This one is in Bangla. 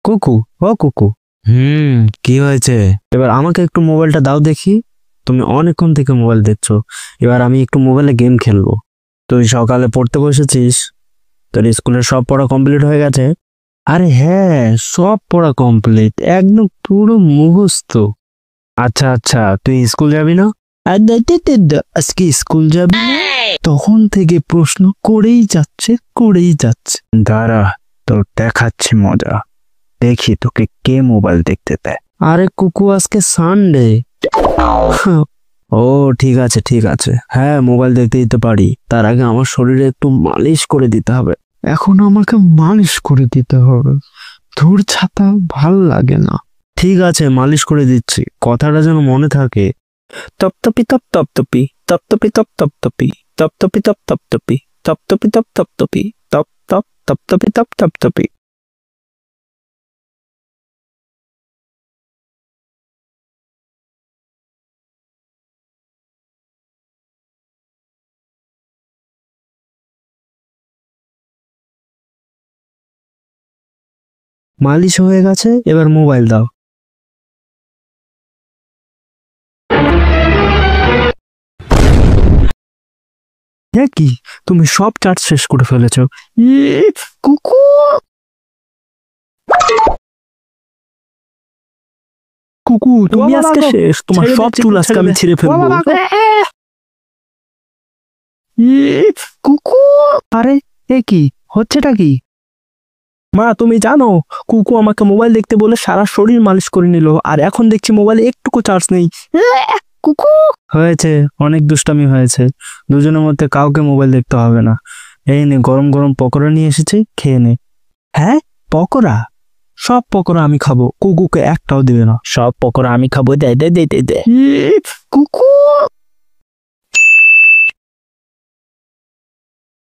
কুকু, ও কুকু। কি হয়েছে? এবার আমাকে একটু মোবাইলটা দাও দেখি। তুমি অনেকক্ষণ থেকে মোবাইল দেখছো। এবার আমি একটু মোবাইলে গেম খেলবো। তুই সকালে পড়তে বসেছিস? তোর স্কুলের সব পড়া কমপ্লিট হয়ে গেছে? আরে হ্যাঁ, সব পড়া কমপ্লিট, একদম পুরো মুখস্থ। আচ্ছা আচ্ছা, তুই স্কুল যাবি না? আজকে স্কুল যাবি না? তখন থেকে প্রশ্ন করেই যাচ্ছে। দাঁড়া, তোর দেখাচ্ছি মজা। দেখি তোকে কে মোবাইল দেখতে দেয়। আরে কুকু, আজকে সানডে। ও ঠিক আছে ঠিক আছে, হ্যাঁ মোবাইল দেখতে দিতে পারি। তার আগে আমার শরীরে একটু মালিশ করে দিতে হবে। এখন আমাকে মালিশ করে দিতে হবে? ধুর ছাতা, ভাল লাগে না। ঠিক আছে, মালিশ করে দিচ্ছি, কথাটা যেন মনে থাকে। তপতপি তপ তপতপি, তপতপি তপ তপতপি, তপতপি তপ তপতপি, তপতপি তপ তপতপি, তপ তপ তপতপি তপ তপতপি। মালিশ হয়ে গেছে, এবার মোবাইল দাও। হ্যাঁ কি, তুমি সব চার্জ শেষ করে ফেলেছো? ইয়ে, কুকু। কুকু, তুমি আজকে শেষ, তোমার সব চুল আজকে আমি ছিঁড়ে ফেলবো। ইয়ে, কুকু। আরে এ কি হচ্ছেটা কি? মা তুমি জানো, কুকু আমাকে মোবাইল দেখতে বলে সারা শরীর মালিশ করে নিল, আর এখন দেখছি মোবাইলে একটুকু চার্জ নেই। কুকু। হয়েছে, অনেক দুষ্টামি হয়েছে। দুজনের মধ্যে কাউকে মোবাইল দেখতে হবে না। এই নে, গরম গরম পকোড়া নিয়ে এসেছি, খেয়ে নে। হ্যাঁ, পকোড়া? সব পকোড়া আমি খাবো, কুকুকে একটাও দিবে না। সব পকোড়া আমি খাবো, দে দে দে দে দে। কুকু।